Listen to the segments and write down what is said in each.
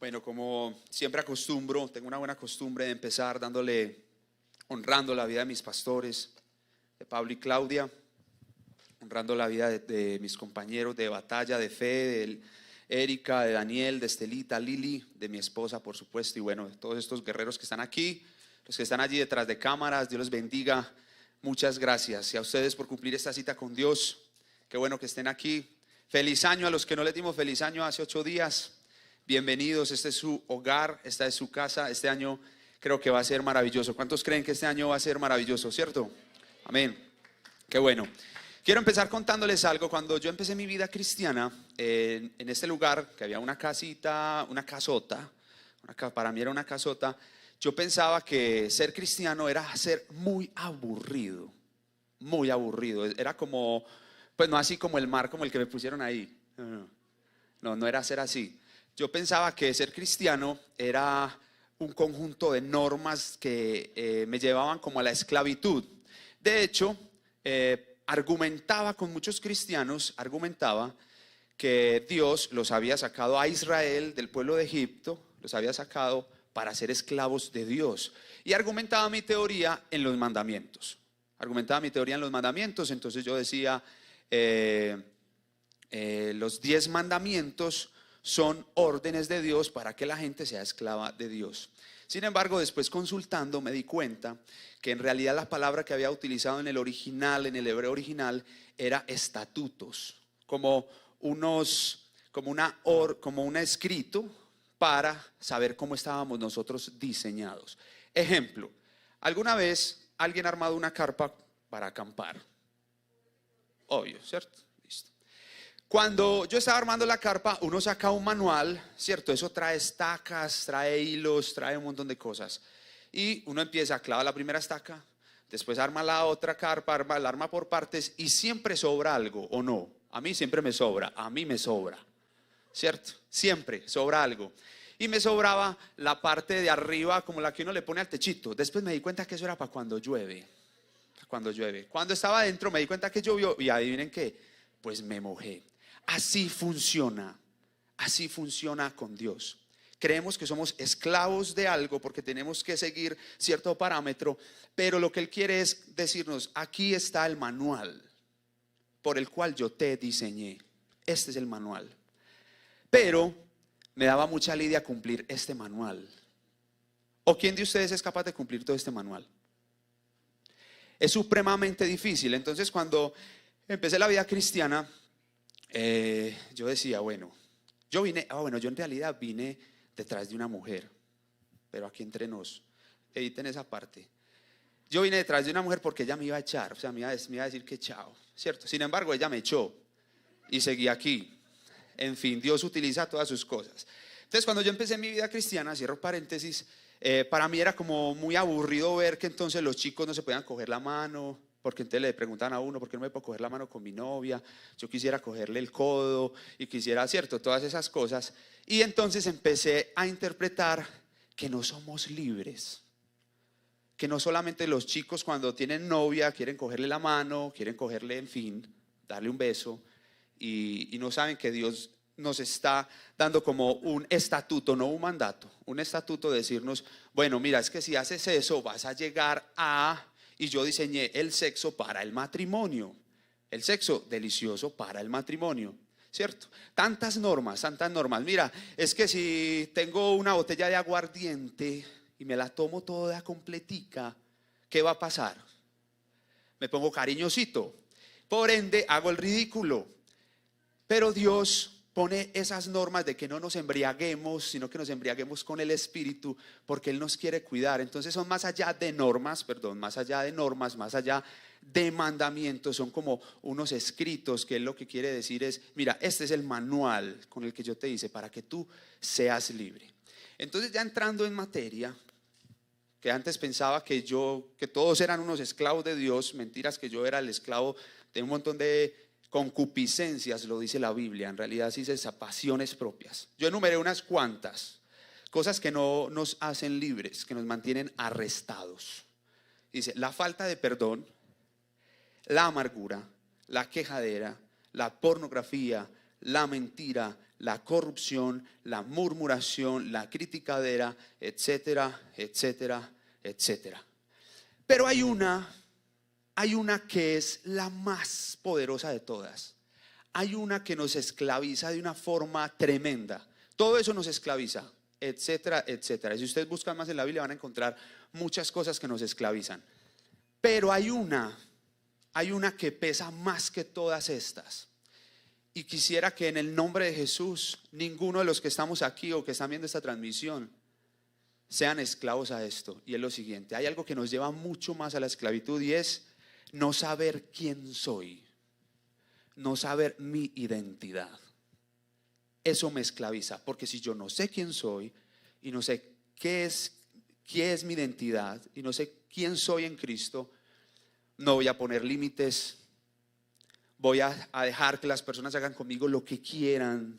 Bueno, como siempre acostumbro, tengo una buena costumbre de empezar honrando la vida de mis pastores, de Pablo y Claudia, honrando la vida de mis compañeros de batalla, de fe, de Erika, de Daniel, de Estelita, Lili, de mi esposa, por supuesto, y bueno, de todos estos guerreros que están aquí, los que están allí detrás de cámaras. Dios los bendiga. Muchas gracias. Y a ustedes por cumplir esta cita con Dios. Qué bueno que estén aquí. Feliz año a los que no les dimos feliz año hace 8 días. Bienvenidos, este es su hogar, esta es su casa. Este año creo que va a ser maravilloso. ¿Cuántos creen que este año va a ser maravilloso, cierto? Amén. Qué bueno. Quiero empezar contándoles algo. Cuando yo empecé mi vida cristiana, en este lugar, que había una casita, una casota, para mí era una casota, yo pensaba que ser cristiano era ser muy aburrido, muy aburrido. Era como, pues no así como el mar, como el que me pusieron ahí. No era ser así. Yo pensaba que ser cristiano era un conjunto de normas que me llevaban como a la esclavitud. De hecho, argumentaba con muchos cristianos, argumentaba que Dios los había sacado a Israel del pueblo de Egipto, los había sacado para ser esclavos de Dios. Y argumentaba mi teoría en los mandamientos. Entonces yo decía, los 10 mandamientos son órdenes de Dios para que la gente sea esclava de Dios. Sin embargo, después consultando me di cuenta que en realidad la palabra que había utilizado en el original, en el hebreo original, era estatutos, como un escrito para saber cómo estábamos nosotros diseñados. Ejemplo, ¿alguna vez alguien ha armado una carpa para acampar? Obvio, ¿cierto? Listo. Cuando yo estaba armando la carpa, uno saca un manual, ¿cierto? Eso trae estacas, trae hilos, trae un montón de cosas. Y uno empieza a clavar la primera estaca, después arma la otra carpa, la arma por partes y siempre sobra algo, ¿o no? A mí siempre me sobra, ¿cierto? Siempre sobra algo. Y me sobraba la parte de arriba, como la que uno le pone al techito. Después me di cuenta que eso era para cuando llueve. Cuando estaba adentro me di cuenta que llovió y adivinen qué, pues me mojé. Así funciona con Dios. Creemos que somos esclavos de algo porque tenemos que seguir cierto parámetro, pero lo que Él quiere es decirnos, aquí está el manual por el cual yo te diseñé. Este es el manual. Pero me daba mucha lidia cumplir este manual. ¿O quién de ustedes es capaz de cumplir todo este manual? Es supremamente difícil. Entonces cuando empecé la vida cristiana, yo decía, yo en realidad vine detrás de una mujer, pero aquí entre nos, editen esa parte. Yo vine detrás de una mujer porque ella me iba a echar, o sea, me iba a decir que chao, ¿cierto? Sin embargo, ella me echó y seguí aquí. En fin, Dios utiliza todas sus cosas. Entonces, cuando yo empecé mi vida cristiana, cierro paréntesis, para mí era como muy aburrido ver que entonces los chicos no se podían coger la mano, porque entonces le preguntan a uno, ¿por qué no me puedo coger la mano con mi novia? Yo quisiera cogerle el codo y quisiera, cierto, todas esas cosas. Y entonces empecé a interpretar que no somos libres. Que no solamente los chicos cuando tienen novia quieren cogerle la mano, quieren cogerle, en fin, darle un beso y no saben que Dios nos está dando como un estatuto, no un mandato, un estatuto de decirnos, bueno, mira, es que si haces eso vas a llegar a... Y yo diseñé el sexo para el matrimonio, el sexo delicioso para el matrimonio, ¿cierto? Tantas normas. Mira, es que si tengo una botella de aguardiente y me la tomo toda completica, ¿qué va a pasar? Me pongo cariñosito, por ende hago el ridículo. Pero Dios pone esas normas de que no nos embriaguemos, sino que nos embriaguemos con el Espíritu, porque Él nos quiere cuidar. Entonces son más allá de normas, más allá de mandamientos, son como unos escritos que Él lo que quiere decir es, mira, este es el manual con el que yo te hice para que tú seas libre. Entonces ya entrando en materia, que antes pensaba que todos eran unos esclavos de Dios, mentiras, que yo era el esclavo de un montón de concupiscencias, lo dice la Biblia, en realidad sí dice pasiones propias. Yo enumeré unas cuantas cosas que no nos hacen libres, que nos mantienen arrestados. Dice, la falta de perdón, la amargura, la quejadera, la pornografía, la mentira, la corrupción, la murmuración, la criticadera, etcétera, etcétera, etcétera. Pero hay una que es la más poderosa de todas. Hay una que nos esclaviza de una forma tremenda. Todo eso nos esclaviza, etcétera, etcétera. Y si ustedes buscan más en la Biblia van a encontrar muchas cosas que nos esclavizan. Pero hay una que pesa más que todas estas. Y quisiera que en el nombre de Jesús ninguno de los que estamos aquí o que están viendo esta transmisión sean esclavos a esto. Y es lo siguiente: hay algo que nos lleva mucho más a la esclavitud, y es no saber quién soy, no saber mi identidad. Eso me esclaviza, porque si yo no sé quién soy y no sé qué es mi identidad y no sé quién soy en Cristo, no voy a poner límites, voy a dejar que las personas hagan conmigo lo que quieran,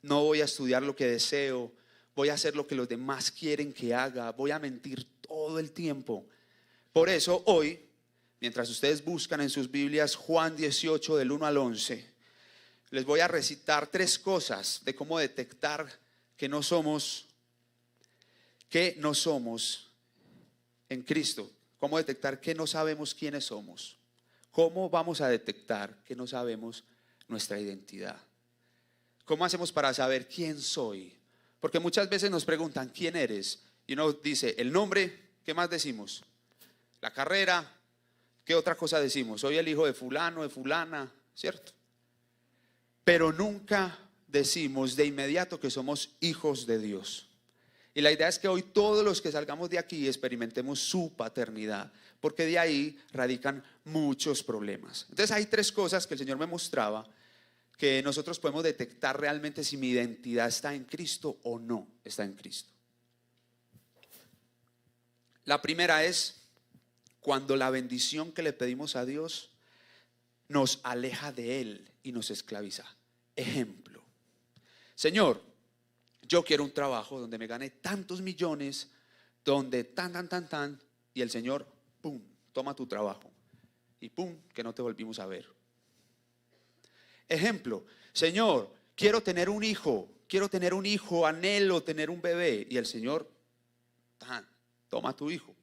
no voy a estudiar lo que deseo, voy a hacer lo que los demás quieren que haga, voy a mentir todo el tiempo. Por eso hoy, mientras ustedes buscan en sus Biblias Juan 18 del 1 al 11, les voy a recitar 3 cosas de cómo detectar que no somos en Cristo. Cómo detectar que no sabemos quiénes somos. ¿Cómo vamos a detectar que no sabemos nuestra identidad? ¿Cómo hacemos para saber quién soy? Porque muchas veces nos preguntan ¿quién eres? Y uno dice el nombre. ¿Qué más decimos? La carrera. ¿Qué otra cosa decimos? Soy el hijo de fulano, de fulana, ¿cierto? Pero nunca decimos de inmediato que somos hijos de Dios. Y la idea es que hoy todos los que salgamos de aquí experimentemos su paternidad, porque de ahí radican muchos problemas. Entonces hay 3 cosas que el Señor me mostraba que nosotros podemos detectar realmente si mi identidad está en Cristo o no está en Cristo. La primera es cuando la bendición que le pedimos a Dios nos aleja de Él y nos esclaviza. Ejemplo: Señor, yo quiero un trabajo donde me gane tantos millones, donde tan, y el Señor, pum, toma tu trabajo, y pum, que no te volvimos a ver. Ejemplo: Señor, quiero tener un hijo, anhelo tener un bebé, y el Señor, toma tu hijo.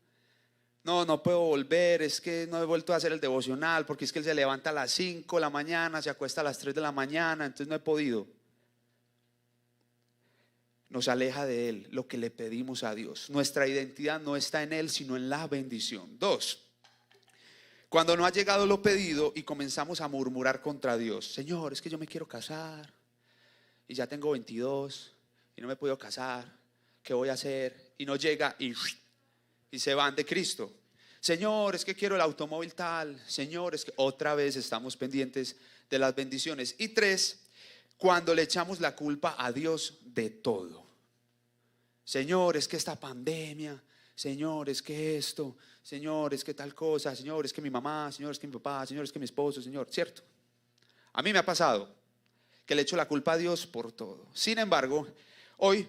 No puedo volver, es que no he vuelto a hacer el devocional, porque es que él se levanta a las 5 de la mañana, se acuesta a las 3 de la mañana, entonces no he podido. Nos aleja de Él lo que le pedimos a Dios. Nuestra identidad no está en Él, sino en la bendición. 2, cuando no ha llegado lo pedido y comenzamos a murmurar contra Dios. Señor, es que yo me quiero casar y ya tengo 22 y no me puedo casar, ¿qué voy a hacer? Y no llega y se van de Cristo. Señor, es que quiero el automóvil tal. Señor, es que otra vez estamos pendientes de las bendiciones. Y 3, cuando le echamos la culpa a Dios de todo. Señor, es que esta pandemia, Señor, es que esto, Señor, es que tal cosa, Señor, es que mi mamá, Señor, es que mi papá, Señor, es que mi esposo, Señor, ¿cierto? A mí me ha pasado que le echo la culpa a Dios por todo. Sin embargo, hoy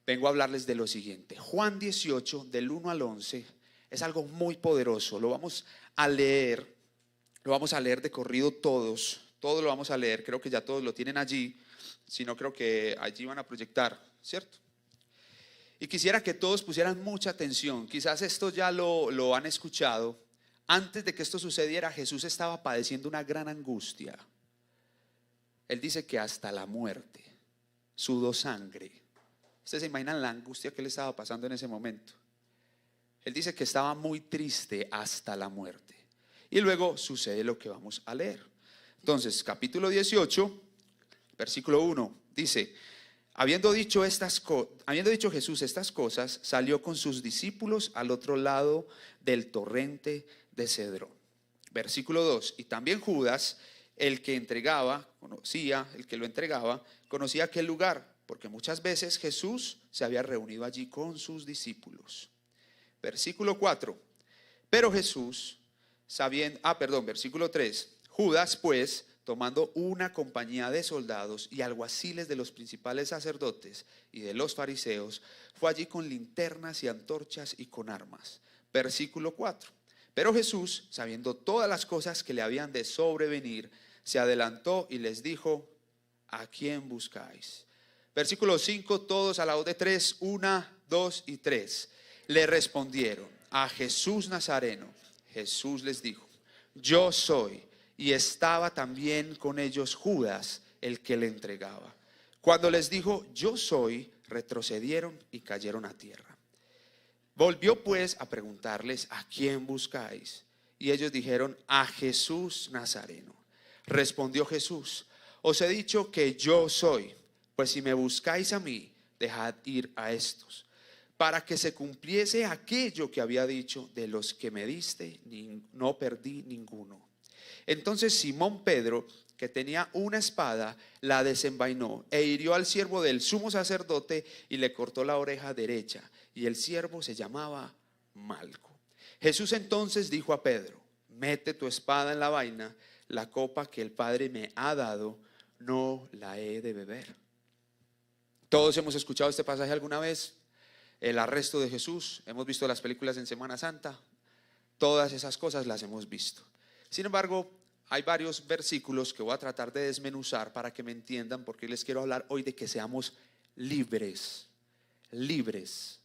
vengo a hablarles de lo siguiente. Juan 18 del 1 al 11 es algo muy poderoso. Lo vamos a leer de corrido todos lo vamos a leer. Creo que ya todos lo tienen allí, si no creo que allí van a proyectar, ¿cierto? Y quisiera que todos pusieran mucha atención. Quizás esto ya lo han escuchado. Antes de que esto sucediera, Jesús estaba padeciendo una gran angustia. Él dice que hasta la muerte sudó sangre. Ustedes se imaginan la angustia que él estaba pasando en ese momento. Él dice que estaba muy triste hasta la muerte. Y luego sucede lo que vamos a leer. Entonces, capítulo 18, versículo 1, dice: Habiendo dicho Jesús estas cosas, salió con sus discípulos al otro lado del torrente de Cedrón. Versículo 2, y también Judas, el que lo entregaba, conocía aquel lugar, porque muchas veces Jesús se había reunido allí con sus discípulos. Versículo 4, pero Jesús, versículo 3, Judas pues, tomando una compañía de soldados y alguaciles de los principales sacerdotes y de los fariseos, fue allí con linternas y antorchas y con armas. Versículo 4, pero Jesús, sabiendo todas las cosas que le habían de sobrevenir, se adelantó y les dijo: ¿a quién buscáis? Versículo 5, todos a la voz de tres, 1, 2 y 3. Le respondieron: a Jesús Nazareno. Jesús les dijo: yo soy. Y estaba también con ellos Judas, el que le entregaba. Cuando les dijo: yo soy, retrocedieron y cayeron a tierra. Volvió pues a preguntarles: ¿a quién buscáis? Y ellos dijeron: a Jesús Nazareno. Respondió Jesús: os he dicho que yo soy. Pues si me buscáis a mí, dejad ir a estos, para que se cumpliese aquello que había dicho: de los que me diste, no perdí ninguno. Entonces Simón Pedro, que tenía una espada, la desenvainó e hirió al siervo del sumo sacerdote y le cortó la oreja derecha. Y el siervo se llamaba Malco. Jesús entonces dijo a Pedro: mete tu espada en la vaina. La copa que el Padre me ha dado, no la he de beber. Todos hemos escuchado este pasaje alguna vez. El arresto de Jesús. Hemos visto las películas en Semana Santa. Todas esas cosas las hemos visto. Sin embargo, hay varios versículos que voy a tratar de desmenuzar para que me entiendan, porque les quiero hablar hoy de que seamos libres. Libres.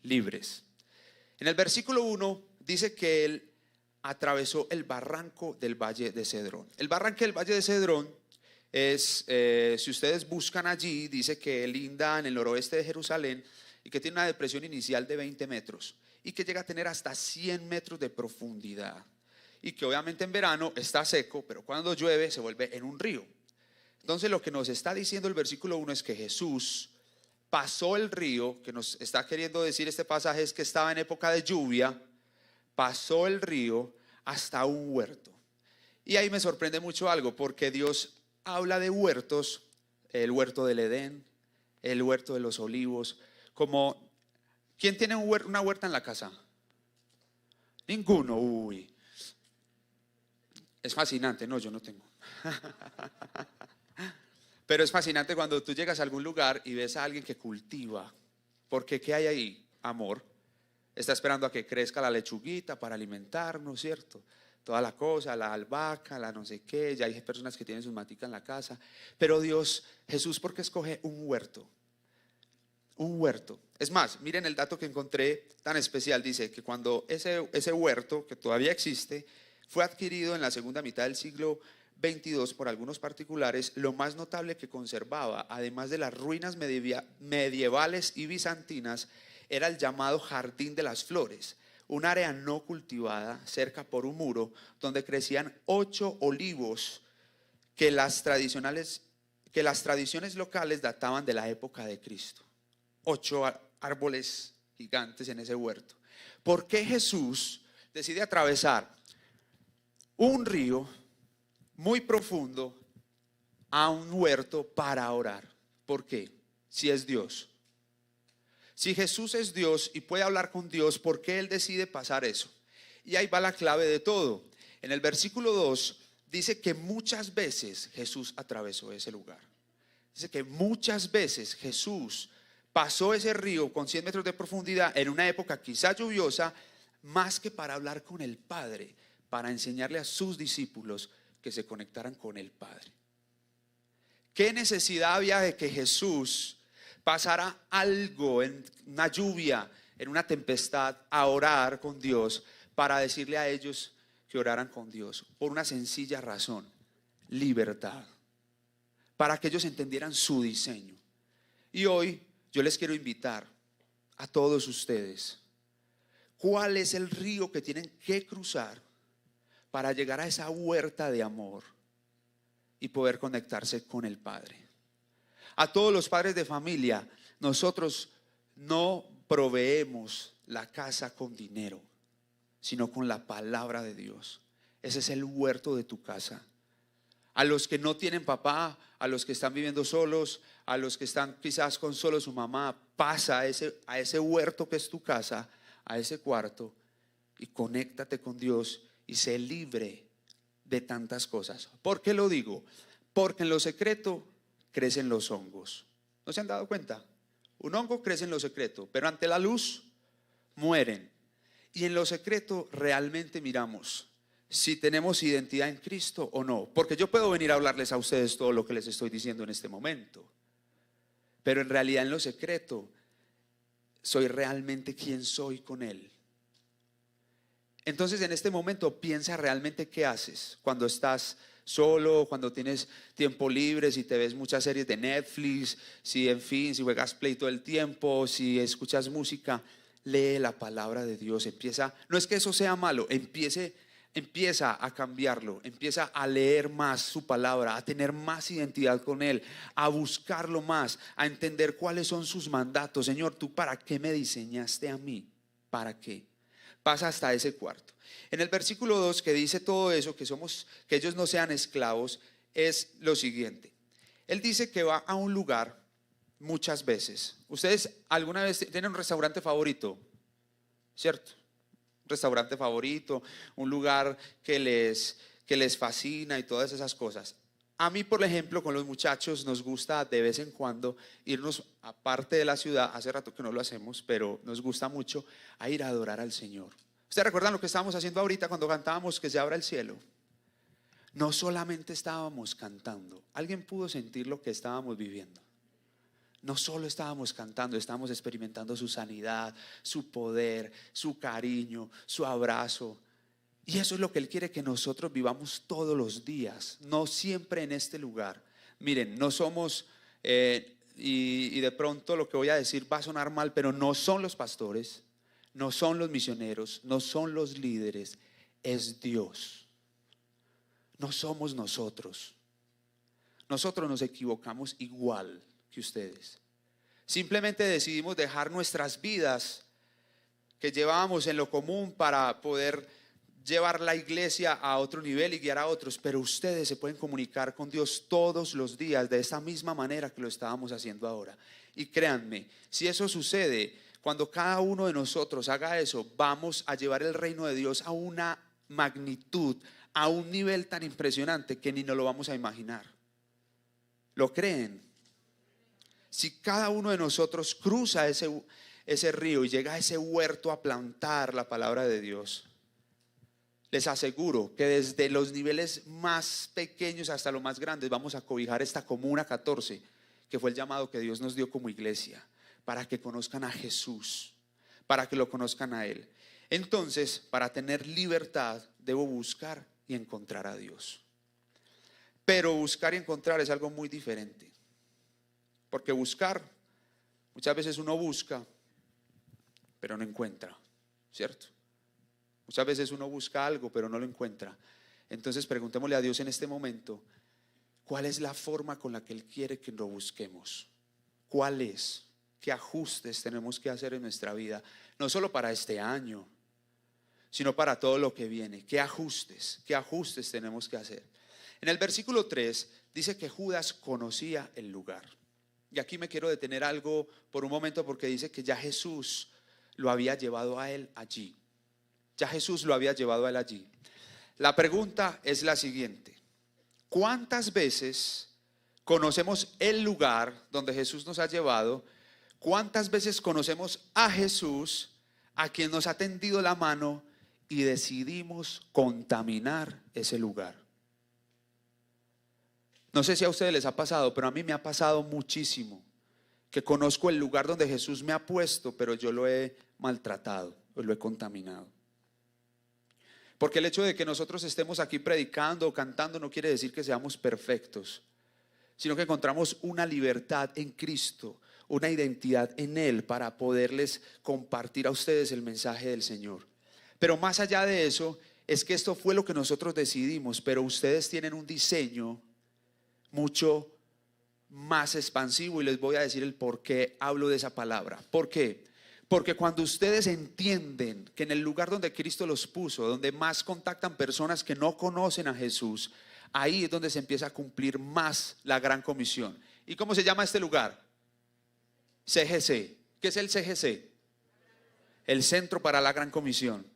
Libres. En el versículo 1 dice que él atravesó el barranco del Valle de Cedrón. El barranco del Valle de Cedrón es, si ustedes buscan allí, dice que linda en el noroeste de Jerusalén y que tiene una depresión inicial de 20 metros y que llega a tener hasta 100 metros de profundidad. Y que obviamente en verano está seco, pero cuando llueve se vuelve en un río. Entonces lo que nos está diciendo el versículo 1 es que Jesús pasó el río. Que nos está queriendo decir este pasaje es que estaba en época de lluvia. Pasó el río hasta un huerto. Y ahí me sorprende mucho algo, porque Dios habla de huertos, el huerto del Edén, el huerto de los olivos, como ¿quién tiene una huerta en la casa? Ninguno. Uy, es fascinante. No, yo no tengo. Pero es fascinante cuando tú llegas a algún lugar y ves a alguien que cultiva. Porque ¿qué hay ahí? Amor. Está esperando a que crezca la lechuguita para alimentarnos, ¿cierto? Toda la cosa, la albahaca, la no sé qué. Ya hay personas que tienen sus maticas en la casa. Pero Dios, Jesús, ¿por qué escoge un huerto? Un huerto. Es más, miren el dato que encontré tan especial. Dice que cuando ese huerto, que todavía existe, fue adquirido en la segunda mitad del siglo XXII por algunos particulares, lo más notable que conservaba, además de las ruinas medievales y bizantinas, era el llamado Jardín de las Flores, un área no cultivada cerca por un muro donde crecían 8 olivos que las tradiciones locales databan de la época de Cristo. 8 árboles gigantes en ese huerto. ¿Por qué Jesús decide atravesar un río muy profundo a un huerto para orar? ¿Por qué? Si es Dios. Si Jesús es Dios y puede hablar con Dios, ¿por qué Él decide pasar eso? Y ahí va la clave de todo. En el versículo 2 dice que muchas veces Jesús atravesó ese lugar. Dice que muchas veces Jesús pasó ese río con 100 metros de profundidad en una época quizá lluviosa, más que para hablar con el Padre, para enseñarle a sus discípulos que se conectaran con el Padre. ¿Qué necesidad había de que Jesús pasara algo en una lluvia, en una tempestad, a orar con Dios, para decirle a ellos que oraran con Dios? Por una sencilla razón: libertad, para que ellos entendieran su diseño. Y hoy yo les quiero invitar a todos ustedes: ¿cuál es el río que tienen que cruzar para llegar a esa huerta de amor y poder conectarse con el Padre? A todos los padres de familia, nosotros no proveemos la casa con dinero, sino con la palabra de Dios. Ese es el huerto de tu casa. A los que no tienen papá, a los que están viviendo solos, a los que están quizás con solo su mamá, pasa a ese huerto que es tu casa, a ese cuarto, y conéctate con Dios y sé libre de tantas cosas. ¿Por qué lo digo? Porque en lo secreto crecen los hongos. ¿No se han dado cuenta? Un hongo crece en lo secreto, pero ante la luz mueren. Y en lo secreto realmente miramos si tenemos identidad en Cristo o no. Porque yo puedo venir a hablarles a ustedes todo lo que les estoy diciendo en este momento, pero en realidad en lo secreto soy realmente quien soy con Él. Entonces en este momento piensa realmente qué haces cuando estás solo, cuando tienes tiempo libre, si te ves muchas series de Netflix, si en fin, si juegas Play todo el tiempo, si escuchas música. Lee la palabra de Dios, empieza, no es que eso sea malo, empieza a cambiarlo, empieza a leer más su palabra, a tener más identidad con Él, a buscarlo más, a entender cuáles son sus mandatos. Señor, ¿tú para qué me diseñaste a mí? ¿Para qué? Pasa hasta ese cuarto. En el versículo 2 que dice todo eso, que ellos no sean esclavos, es lo siguiente. Él dice que va a un lugar muchas veces. ¿Ustedes alguna vez tienen un restaurante favorito? ¿Cierto? Un restaurante favorito, un lugar que les fascina y todas esas cosas. A mí, por ejemplo, con los muchachos nos gusta de vez en cuando irnos aparte de la ciudad. Hace rato que no lo hacemos, pero nos gusta mucho a ir a adorar al Señor. ¿Ustedes recuerdan lo que estábamos haciendo ahorita cuando cantábamos que se abra el cielo? No solamente estábamos cantando, alguien pudo sentir lo que estábamos viviendo. No solo estábamos cantando, estábamos experimentando su sanidad, su poder, su cariño, su abrazo. Y eso es lo que Él quiere que nosotros vivamos todos los días, no siempre en este lugar. Miren, no somos, y de pronto lo que voy a decir va a sonar mal, pero no son los pastores, no son los misioneros, no son los líderes, es Dios. No somos nosotros. Nosotros nos equivocamos igual que ustedes. Simplemente decidimos dejar nuestras vidas que llevábamos en lo común para poder llevar la iglesia a otro nivel y guiar a otros, pero ustedes se pueden comunicar con Dios todos los días de esa misma manera que lo estábamos haciendo ahora. Y créanme, si eso sucede, cuando cada uno de nosotros haga eso, vamos a llevar el reino de Dios a una magnitud, a un nivel tan impresionante que ni nos lo vamos a imaginar. ¿Lo creen? Si cada uno de nosotros cruza ese río y llega a ese huerto a plantar la palabra de Dios, les aseguro que desde los niveles más pequeños hasta los más grandes vamos a cobijar esta Comuna 14, que fue el llamado que Dios nos dio como iglesia, para que conozcan a Jesús, para que lo conozcan a Él. Entonces, para tener libertad, debo buscar y encontrar a Dios. Pero buscar y encontrar es algo muy diferente. Porque buscar, muchas veces uno busca, pero no encuentra, ¿cierto? Muchas veces uno busca algo, pero no lo encuentra. Entonces preguntémosle a Dios en este momento, ¿cuál es la forma con la que Él quiere que lo busquemos? ¿Cuál es? ¿Qué ajustes tenemos que hacer en nuestra vida? No solo para este año, sino para todo lo que viene. ¿Qué ajustes tenemos que hacer? En el versículo 3 dice que Judas conocía el lugar. Y aquí me quiero detener algo por un momento, porque dice que ya Jesús lo había llevado a él allí. Ya Jesús lo había llevado a él allí. La pregunta es la siguiente: ¿cuántas veces conocemos el lugar donde Jesús nos ha llevado? ¿Cuántas veces conocemos a Jesús, a quien nos ha tendido la mano, y decidimos contaminar ese lugar? No sé si a ustedes les ha pasado, pero a mí me ha pasado muchísimo, que conozco el lugar donde Jesús me ha puesto, pero yo lo he maltratado, o lo he contaminado. Porque el hecho de que nosotros estemos aquí predicando o cantando no quiere decir que seamos perfectos, sino que encontramos una libertad en Cristo, una identidad en Él, para poderles compartir a ustedes el mensaje del Señor. Pero más allá de eso, es que esto fue lo que nosotros decidimos, pero ustedes tienen un diseño mucho más expansivo, y les voy a decir el por qué hablo de esa palabra. ¿Por qué? Porque cuando ustedes entienden que en el lugar donde Cristo los puso, donde más contactan personas que no conocen a Jesús, ahí es donde se empieza a cumplir más la gran comisión. ¿Y cómo se llama este lugar? CGC. ¿Qué es el CGC? El Centro para la Gran Comisión.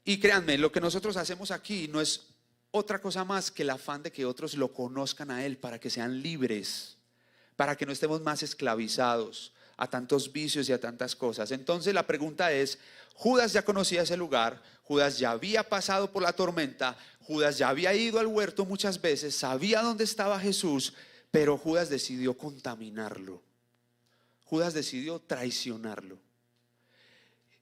Y créanme, lo que nosotros hacemos aquí no es otra cosa más que el afán de que otros lo conozcan a Él, para que sean libres, para que no estemos más esclavizados a tantos vicios y a tantas cosas. Entonces la pregunta es: Judas ya conocía ese lugar, Judas ya había pasado por la tormenta, Judas ya había ido al huerto muchas veces, sabía dónde estaba Jesús, pero Judas decidió contaminarlo. Judas decidió traicionarlo.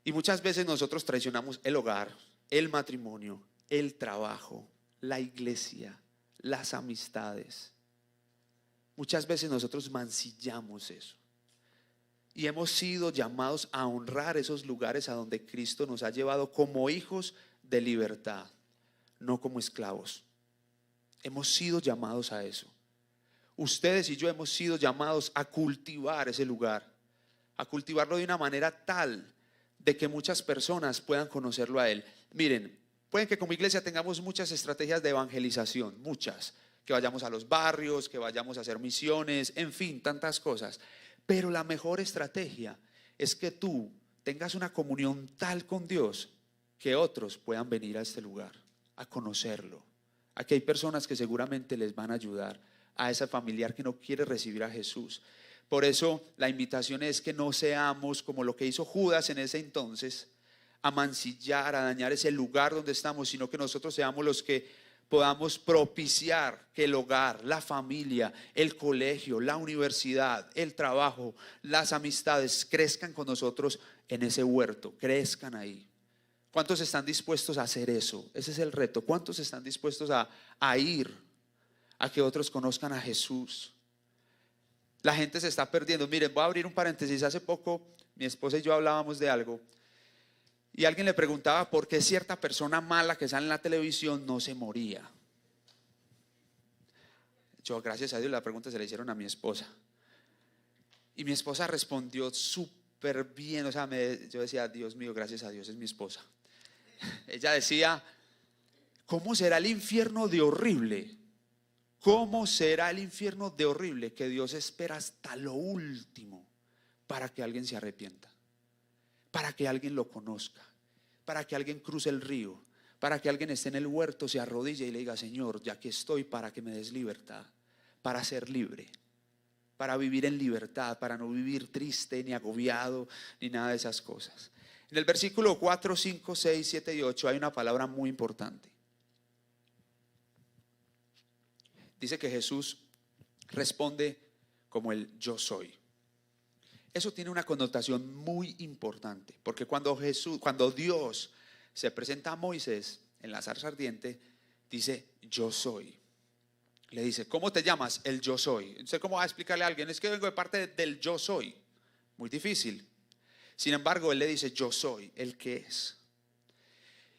Y muchas veces nosotros traicionamos el hogar, el matrimonio, el trabajo, la iglesia, las amistades. Muchas veces nosotros mancillamos eso. Y hemos sido llamados a honrar esos lugares a donde Cristo nos ha llevado como hijos de libertad, no como esclavos. Hemos sido llamados a eso. Ustedes y yo hemos sido llamados a cultivar ese lugar, a cultivarlo de una manera tal de que muchas personas puedan conocerlo a Él. Miren, pueden que como iglesia tengamos muchas estrategias de evangelización, muchas, que vayamos a los barrios, que vayamos a hacer misiones, en fin, tantas cosas. Pero la mejor estrategia es que tú tengas una comunión tal con Dios que otros puedan venir a este lugar, a conocerlo. Aquí hay personas que seguramente les van a ayudar a ese familiar que no quiere recibir a Jesús. Por eso la invitación es que no seamos como lo que hizo Judas en ese entonces, a mancillar, a dañar ese lugar donde estamos, sino que nosotros seamos los que podamos propiciar que el hogar, la familia, el colegio, la universidad, el trabajo, las amistades crezcan con nosotros en ese huerto, crezcan ahí. ¿Cuántos están dispuestos a hacer eso? Ese es el reto. ¿Cuántos están dispuestos a ir a que otros conozcan a Jesús? La gente se está perdiendo. Miren, voy a abrir un paréntesis. Hace poco mi esposa y yo hablábamos de algo y alguien le preguntaba por qué cierta persona mala que sale en la televisión no se moría. Yo, gracias a Dios, la pregunta se la hicieron a mi esposa y mi esposa respondió súper bien. O sea, yo decía, Dios mío, gracias a Dios, es mi esposa. Ella decía, ¿cómo será el infierno de horrible? ¿Cómo será el infierno de horrible que Dios espera hasta lo último para que alguien se arrepienta? Para que alguien lo conozca, para que alguien cruce el río, para que alguien esté en el huerto, se arrodille y le diga, Señor, ya que estoy, para que me des libertad, para ser libre, para vivir en libertad, para no vivir triste ni agobiado ni nada de esas cosas. En el versículo 4, 5, 6, 7 y 8 hay una palabra muy importante. Dice que Jesús responde como el yo soy. Eso tiene una connotación muy importante, porque cuando Dios se presenta a Moisés en la zarza ardiente, dice yo soy. Le dice, ¿cómo te llamas? El yo soy. Entonces, ¿cómo va a explicarle a alguien? Es que vengo de parte del yo soy. Muy difícil. Sin embargo, él le dice yo soy, el que es.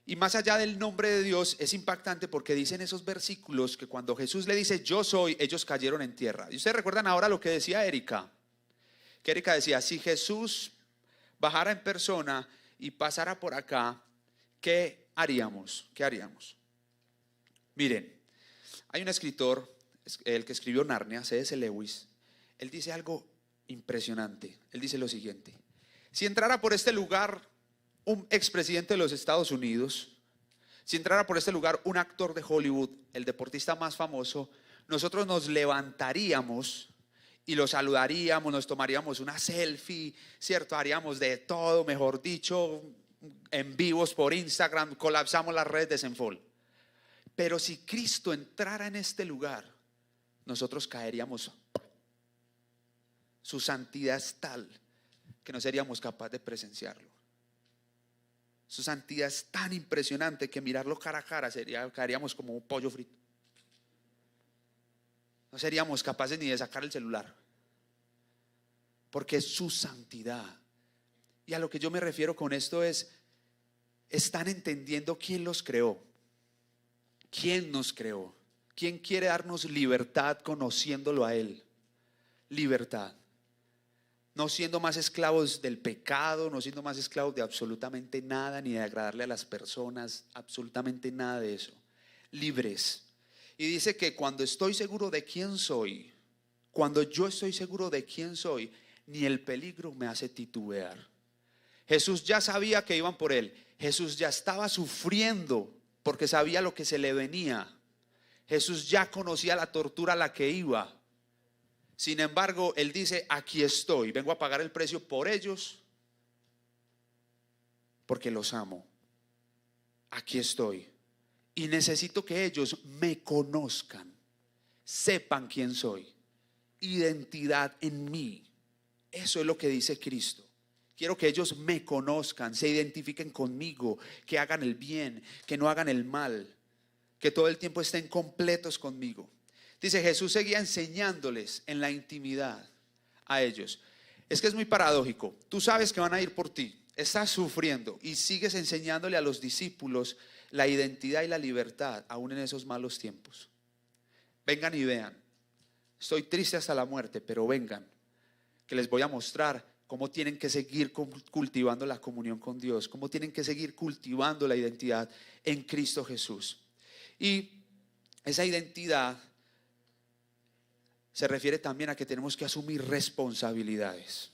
Y más allá del nombre de Dios es impactante porque dicen esos versículos que cuando Jesús le dice yo soy, ellos cayeron en tierra. Y ustedes recuerdan ahora lo que decía Erika. Que Erika decía, si Jesús bajara en persona y pasara por acá, ¿qué haríamos? ¿Qué haríamos? Miren, hay un escritor, el que escribió Narnia, C.S. Lewis. Él dice algo impresionante. Él dice lo siguiente: si entrara por este lugar un expresidente de los Estados Unidos, si entrara por este lugar un actor de Hollywood, el deportista más famoso, nosotros nos levantaríamos y lo saludaríamos, nos tomaríamos una selfie, ¿cierto? Haríamos de todo, mejor dicho, en vivos por Instagram, colapsamos las redes de Zenfol. Pero si Cristo entrara en este lugar, nosotros caeríamos. Su santidad es tal que no seríamos capaces de presenciarlo. Su santidad es tan impresionante que mirarlo cara a cara caeríamos como un pollo frito. No seríamos capaces ni de sacar el celular, porque es su santidad. Y a lo que yo me refiero con esto es, están entendiendo quién los creó, quién nos creó, quién quiere darnos libertad conociéndolo a Él. Libertad. No siendo más esclavos del pecado, no siendo más esclavos de absolutamente nada, ni de agradarle a las personas, absolutamente nada de eso. Libres. Y dice que cuando estoy seguro de quién soy, cuando yo estoy seguro de quién soy, ni el peligro me hace titubear. Jesús ya sabía que iban por él. Jesús ya estaba sufriendo porque sabía lo que se le venía. Jesús ya conocía la tortura a la que iba. Sin embargo, él dice, aquí estoy, vengo a pagar el precio por ellos porque los amo. Aquí estoy. Y necesito que ellos me conozcan, sepan quién soy, identidad en mí. Eso es lo que dice Cristo. Quiero que ellos me conozcan, se identifiquen conmigo, que hagan el bien, que no hagan el mal, que todo el tiempo estén completos conmigo. Dice, Jesús seguía enseñándoles en la intimidad a ellos. Es que es muy paradójico. Tú sabes que van a ir por ti, estás sufriendo y sigues enseñándole a los discípulos la identidad y la libertad, aún en esos malos tiempos. Vengan y vean. Estoy triste hasta la muerte, pero vengan, que les voy a mostrar cómo tienen que seguir cultivando la comunión con Dios, cómo tienen que seguir cultivando la identidad en Cristo Jesús. Y esa identidad se refiere también a que tenemos que asumir responsabilidades,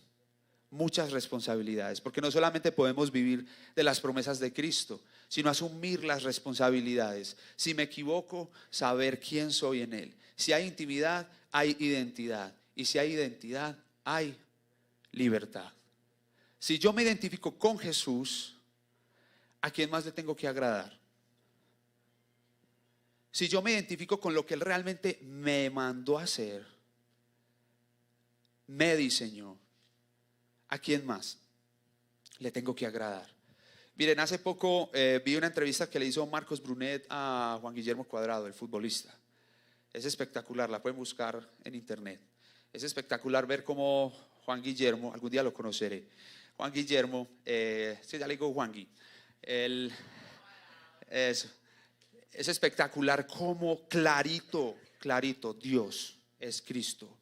muchas responsabilidades, porque no solamente podemos vivir de las promesas de Cristo, sino asumir las responsabilidades. Si me equivoco, saber quién soy en Él. Si hay intimidad, hay identidad. Y si hay identidad, hay libertad. Si yo me identifico con Jesús, ¿a quién más le tengo que agradar? Si yo me identifico con lo que Él realmente me mandó a hacer, me diseñó, ¿a quién más le tengo que agradar? Miren, hace poco vi una entrevista que le hizo Marcos Brunet a Juan Guillermo Cuadrado, el futbolista. Es espectacular, la pueden buscar en internet. Es espectacular ver cómo Juan Guillermo, algún día lo conoceré. Juan Guillermo, sí, ya le digo Juangui. Es espectacular cómo clarito Dios es Cristo.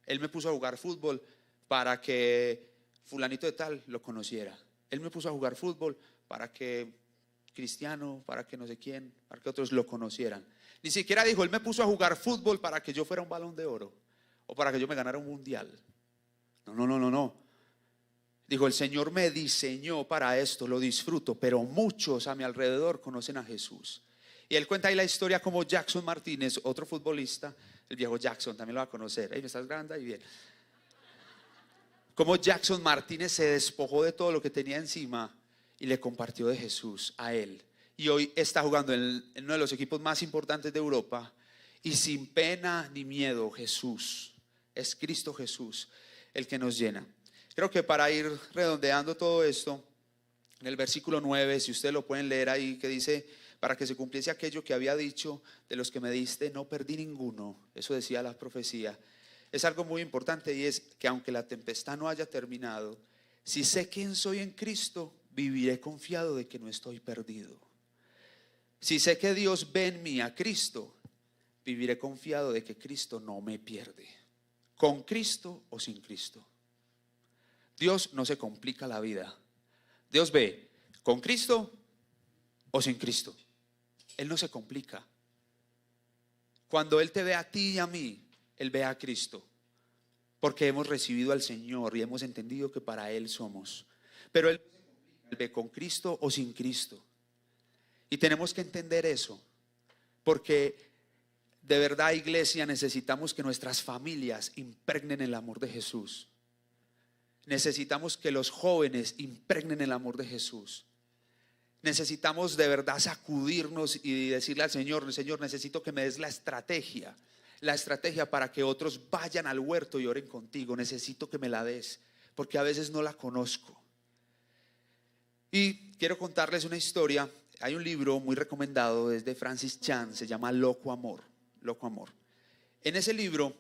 Él me puso a jugar fútbol para que fulanito de tal lo conociera. Él me puso a jugar fútbol para que Cristiano, para que no sé quién, para que otros lo conocieran. Ni siquiera dijo, Él me puso a jugar fútbol para que yo fuera un Balón de Oro o para que yo me ganara un mundial. No. Dijo, el Señor me diseñó para esto, lo disfruto, pero muchos a mi alrededor conocen a Jesús. Y él cuenta ahí la historia como Jackson Martínez, otro futbolista, el viejo Jackson, también lo va a conocer. ¿Me estás grande? Y bien. Como Jackson Martínez se despojó de todo lo que tenía encima y le compartió de Jesús a él. Y hoy está jugando en uno de los equipos más importantes de Europa. Y sin pena ni miedo, Jesús, es Cristo Jesús el que nos llena. Creo que para ir redondeando todo esto, en el versículo 9, si ustedes lo pueden leer ahí, que dice, para que se cumpliese aquello que había dicho, de los que me diste no perdí ninguno. Eso decía la profecía. Es algo muy importante, y es que aunque la tempestad no haya terminado, si sé quién soy en Cristo, viviré confiado de que no estoy perdido. Si sé que Dios ve en mí a Cristo, viviré confiado de que Cristo no me pierde. Con Cristo o sin Cristo. Dios no se complica la vida. Dios ve con Cristo o sin Cristo. Él no se complica. Cuando Él te ve a ti y a mí, Él ve a Cristo, porque hemos recibido al Señor y hemos entendido que para Él somos. Pero Él ve con Cristo o sin Cristo. Y tenemos que entender eso, porque de verdad, iglesia, necesitamos que nuestras familias impregnen el amor de Jesús. Necesitamos que los jóvenes impregnen el amor de Jesús. Necesitamos de verdad sacudirnos y decirle al Señor, Señor, necesito que me des la estrategia para que otros vayan al huerto y oren contigo. Necesito que me la des, porque a veces no la conozco. Y quiero contarles una historia. Hay un libro muy recomendado, es de Francis Chan, se llama Loco Amor. Loco Amor. En ese libro,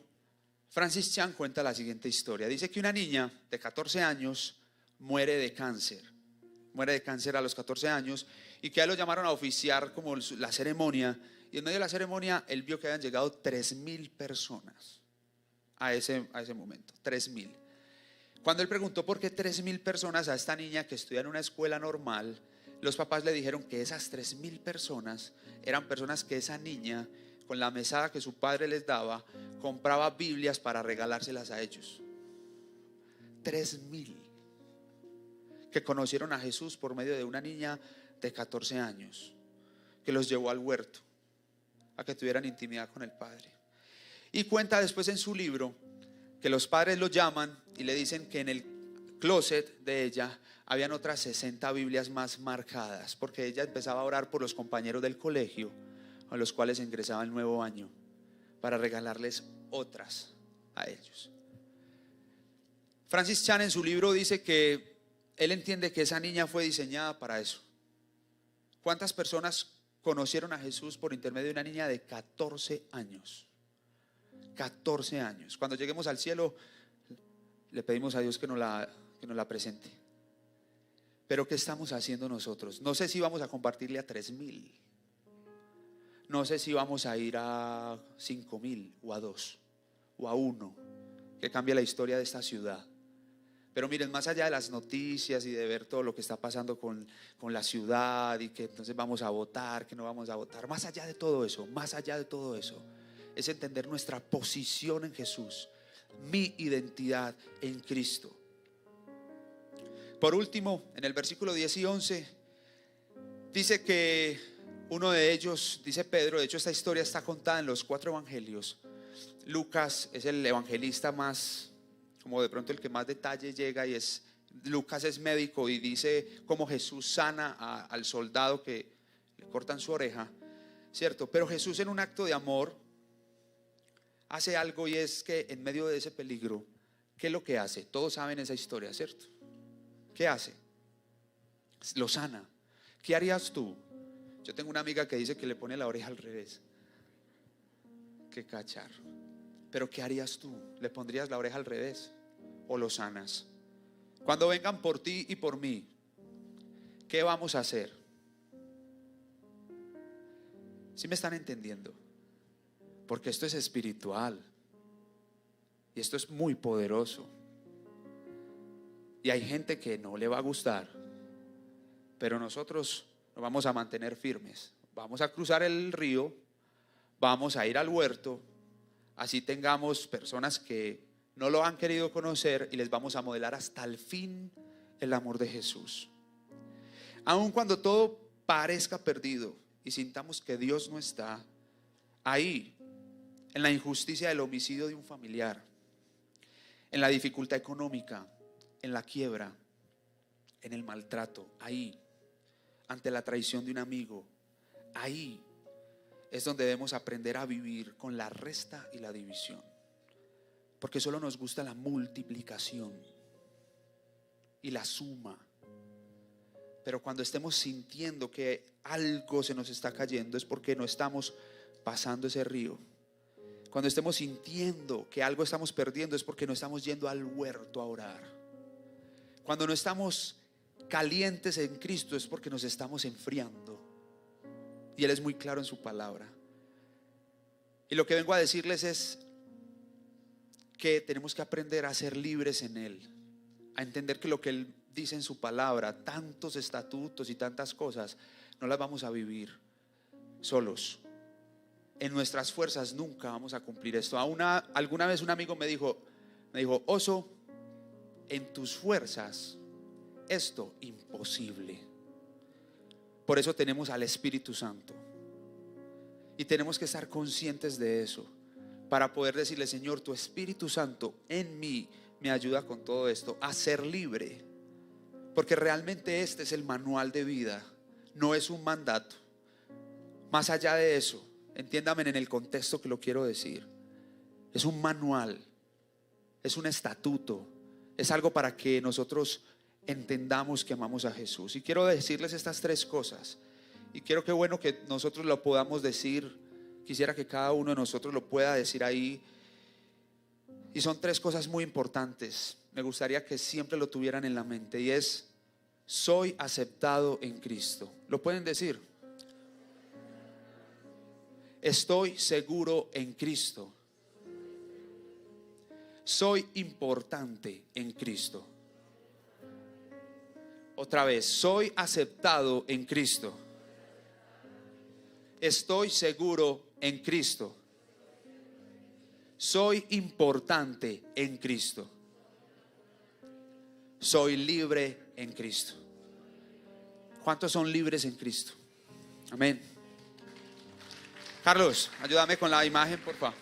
Francis Chan cuenta la siguiente historia. Dice que una niña de 14 años muere de cáncer. Muere de cáncer a los 14 años y que a él lo llamaron a oficiar como la ceremonia. Y en medio de la ceremonia, él vio que habían llegado 3,000 personas a ese momento. 3,000. Cuando él preguntó por qué 3,000 personas a esta niña que estudia en una escuela normal, los papás le dijeron que esas 3,000 personas eran personas que esa niña, con la mesada que su padre les daba, compraba Biblias para regalárselas a ellos. 3,000 que conocieron a Jesús por medio de una niña de 14 años que los llevó al huerto a que tuvieran intimidad con el Padre. Y cuenta después en su libro que los padres lo llaman y le dicen que en el closet de ella habían otras 60 Biblias más marcadas, porque ella empezaba a orar por los compañeros del colegio a los cuales ingresaba el nuevo año, para regalarles otras a ellos. Francis Chan en su libro dice que él entiende que esa niña fue diseñada para eso. ¿Cuántas personas conocieron a Jesús por intermedio de una niña de 14 años? 14 años. Cuando lleguemos al cielo, le pedimos a Dios que nos la presente. Pero ¿qué estamos haciendo nosotros? No sé si vamos a compartirle a 3,000. No sé si vamos a ir a 5,000 o a 2 o a 1, que cambie la historia de esta ciudad. Pero miren, más allá de las noticias y de ver todo lo que está pasando con la ciudad y que entonces vamos a votar, que no vamos a votar, más allá de todo eso, es entender nuestra posición en Jesús, mi identidad en Cristo. Por último, en el versículo 10 y 11 dice que uno de ellos, dice Pedro, de hecho esta historia está contada en los 4 evangelios. Lucas es el evangelista más, como de pronto el que más detalle llega, y Lucas es médico y dice cómo Jesús sana al soldado que le cortan su oreja, ¿cierto? Pero Jesús, en un acto de amor, hace algo, y es que en medio de ese peligro, ¿qué es lo que hace? Todos saben esa historia, ¿cierto? ¿Qué hace? Lo sana. ¿Qué harías tú? Yo tengo una amiga que dice que le pone la oreja al revés. Qué cacharro. Pero ¿qué harías tú? ¿Le pondrías la oreja al revés o lo sanas? Cuando vengan por ti y por mí, ¿qué vamos a hacer? ¿Sí me están entendiendo? Porque esto es espiritual y esto es muy poderoso. Y hay gente que no le va a gustar, pero nosotros nos vamos a mantener firmes. Vamos a cruzar el río, vamos a ir al huerto, así tengamos personas que no lo han querido conocer, y les vamos a modelar hasta el fin el amor de Jesús. Aun cuando todo parezca perdido y sintamos que Dios no está ahí, en la injusticia del homicidio de un familiar, en la dificultad económica, en la quiebra, en el maltrato, ahí, ante la traición de un amigo, ahí es donde debemos aprender a vivir con la resta y la división, porque solo nos gusta la multiplicación y la suma. Pero cuando estemos sintiendo que algo se nos está cayendo, es porque no estamos pasando ese río. Cuando estemos sintiendo que algo estamos perdiendo, es porque no estamos yendo al huerto a orar. Cuando no estamos calientes en Cristo, es porque nos estamos enfriando. Y Él es muy claro en su palabra. Y lo que vengo a decirles es que tenemos que aprender a ser libres en Él, a entender que lo que Él dice en su palabra, tantos estatutos y tantas cosas, no las vamos a vivir solos. En nuestras fuerzas nunca vamos a cumplir esto. Alguna vez un amigo me dijo, Oso, en tus fuerzas esto imposible. Por eso tenemos al Espíritu Santo, y tenemos que estar conscientes de eso, para poder decirle: Señor, tu Espíritu Santo en mí me ayuda con todo esto a ser libre, porque realmente este es el manual de vida, no es un mandato. Más allá de eso, entiéndame en el contexto que lo quiero decir, es un manual, es un estatuto, es algo para que nosotros entendamos que amamos a Jesús. Y quiero decirles estas 3 cosas, y quiero que bueno que nosotros lo podamos decir. Quisiera que cada uno de nosotros lo pueda decir ahí. Y son 3 cosas muy importantes. Me gustaría que siempre lo tuvieran en la mente, y es: soy aceptado en Cristo. ¿Lo pueden decir? Estoy seguro en Cristo. Soy importante en Cristo. Otra vez: soy aceptado en Cristo. Estoy seguro en Cristo. Soy importante en Cristo. Soy libre en Cristo. ¿Cuántos son libres en Cristo? Amén. Carlos, ayúdame con la imagen, por favor.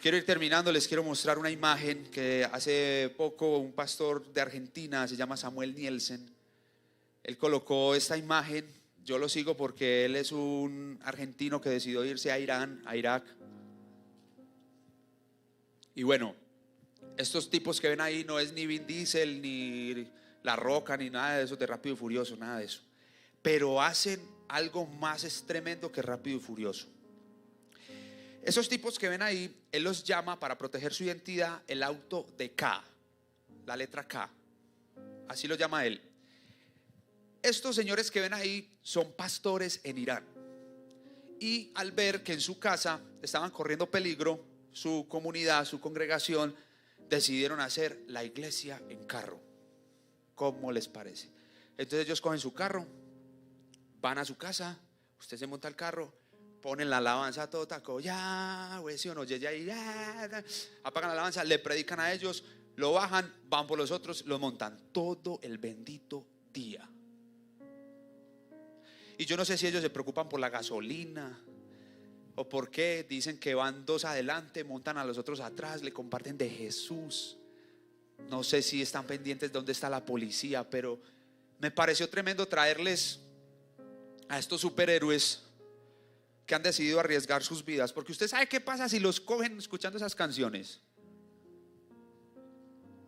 Quiero ir terminando. Les quiero mostrar una imagen que hace poco un pastor de Argentina, se llama Samuel Nielsen, él colocó esta imagen. Yo lo sigo porque él es un argentino que decidió irse a Irán, a Irak. Y bueno, Estos tipos que ven ahí no es ni Vin Diesel, ni La Roca, ni nada de eso de Rápido y Furioso, nada de eso. Pero hacen algo más tremendo que Rápido y Furioso. Esos tipos que ven ahí, él los llama, para proteger su identidad, el auto de K, la letra K. Así lo llama él. Estos señores que ven ahí son pastores en Irán. Y al ver que en su casa estaban corriendo peligro, su comunidad, su congregación, decidieron hacer la iglesia en carro. ¿Cómo les parece? Entonces ellos cogen su carro, van a su casa, usted se monta al carro, ponen la alabanza a todo taco, ya, güey, sí o no, ya, apagan la alabanza, le predican a ellos, lo bajan, van por los otros, lo montan todo el bendito día. Y yo no sé si ellos se preocupan por la gasolina o por qué. Dicen que van dos adelante, montan a los otros atrás, le comparten de Jesús. No sé si están pendientes de dónde está la policía, pero me pareció tremendo traerles a estos superhéroes que han decidido arriesgar sus vidas. Porque usted sabe qué pasa si los cogen escuchando esas canciones.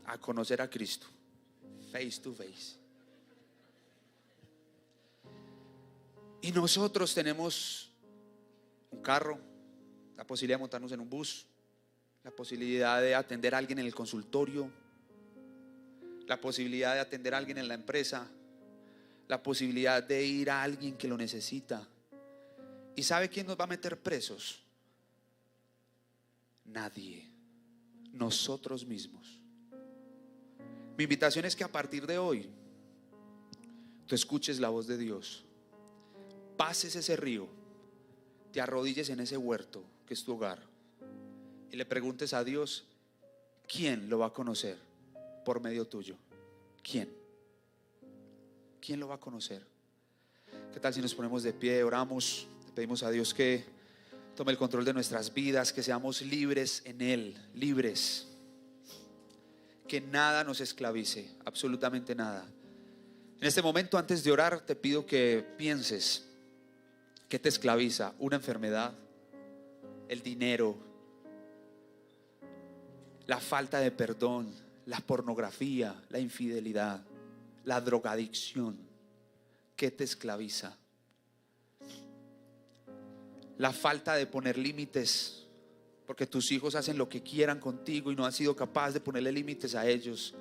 A conocer a Cristo face to face. Y nosotros tenemos un carro, la posibilidad de montarnos en un bus, la posibilidad de atender a alguien en el consultorio, la posibilidad de atender a alguien en la empresa, la posibilidad de ir a alguien que lo necesita. ¿Y sabe quién nos va a meter presos? Nadie, nosotros mismos. Mi invitación es que a partir de hoy tú escuches la voz de Dios, pases ese río, te arrodilles en ese huerto que es tu hogar y le preguntes a Dios, ¿quién lo va a conocer por medio tuyo? ¿Quién? ¿Quién lo va a conocer? ¿Qué tal si nos ponemos de pie, oramos, le pedimos a Dios que tome el control de nuestras vidas, que seamos libres en Él, libres, que nada nos esclavice, absolutamente nada. En este momento, antes de orar, te pido que pienses ¿qué te esclaviza? Una enfermedad, el dinero, la falta de perdón, la pornografía, la infidelidad, la drogadicción. ¿Qué te esclaviza? La falta de poner límites, porque tus hijos hacen lo que quieran contigo y no has sido capaz de ponerle límites a ellos.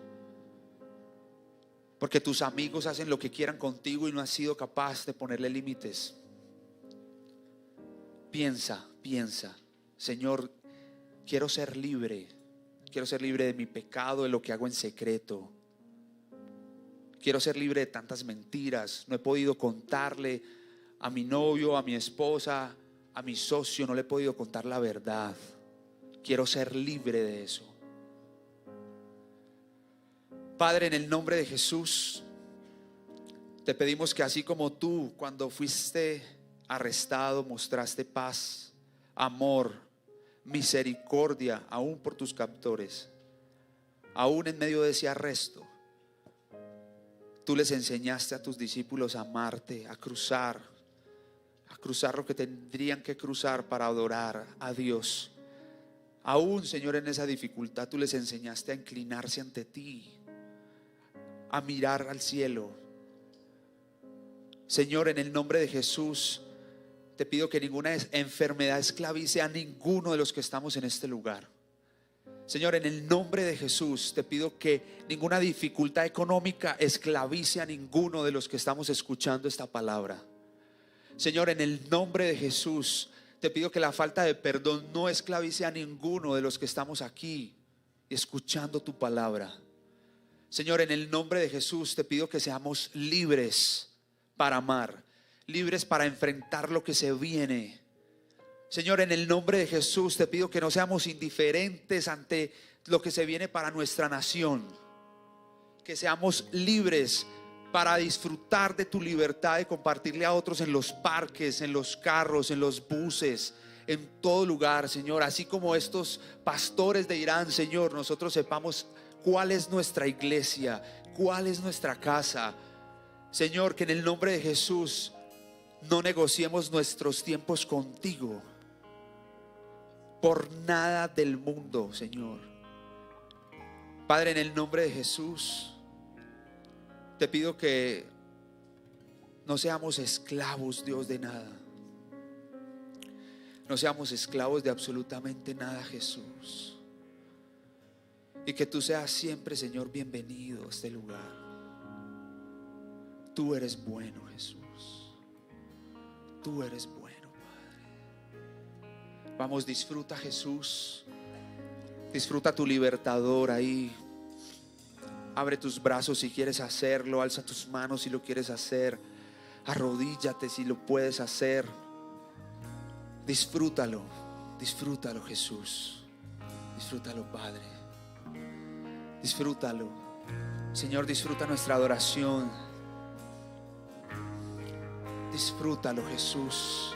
Porque tus amigos hacen lo que quieran contigo y no has sido capaz de ponerle límites. Piensa, Señor, quiero ser libre de mi pecado, de lo que hago en secreto. Quiero ser libre de tantas mentiras. No he podido contarle a mi novio, a mi esposa, a mi socio, no le he podido contar la verdad. Quiero ser libre de eso. Padre, en el nombre de Jesús, te pedimos que así como tú, cuando fuiste arrestado, mostraste paz, amor, misericordia aún por tus captores, aún en medio de ese arresto, tú les enseñaste a tus discípulos a amarte, a cruzar lo que tendrían que cruzar para adorar a Dios. Aún, Señor, en esa dificultad tú les enseñaste a inclinarse ante ti, a mirar al cielo. Señor, en el nombre de Jesús, te pido que ninguna enfermedad esclavice a ninguno de los que estamos en este lugar. Señor, en el nombre de Jesús, te pido que ninguna dificultad económica esclavice a ninguno de los que estamos escuchando esta palabra. Señor, en el nombre de Jesús, te pido que la falta de perdón no esclavice a ninguno de los que estamos aquí escuchando tu palabra. Señor, en el nombre de Jesús, te pido que seamos libres para amar, libres para enfrentar lo que se viene. Señor, en el nombre de Jesús te pido que no seamos indiferentes ante lo que se viene para nuestra nación, que seamos libres para disfrutar de tu libertad de compartirle a otros en los parques, en los carros, en los buses, en todo lugar, Señor. Así como estos pastores de Irán, Señor, nosotros sepamos cuál es nuestra iglesia, cuál es nuestra casa. Señor, que en el nombre de Jesús no negociemos nuestros tiempos contigo por nada del mundo, Señor. Padre, en el nombre de Jesús, te pido que no seamos esclavos, Dios, de nada. No seamos esclavos de absolutamente nada, Jesús. Y que tú seas siempre, Señor, bienvenido a este lugar. Tú eres bueno, Jesús. Tú eres bueno, Padre. Vamos, disfruta, Jesús. Disfruta tu libertador ahí. Abre tus brazos si quieres hacerlo. Alza tus manos si lo quieres hacer. Arrodíllate si lo puedes hacer. Disfrútalo. Disfrútalo, Jesús. Disfrútalo, Padre. Disfrútalo. Señor, disfruta nuestra adoración. Disfrútalo, Jesús.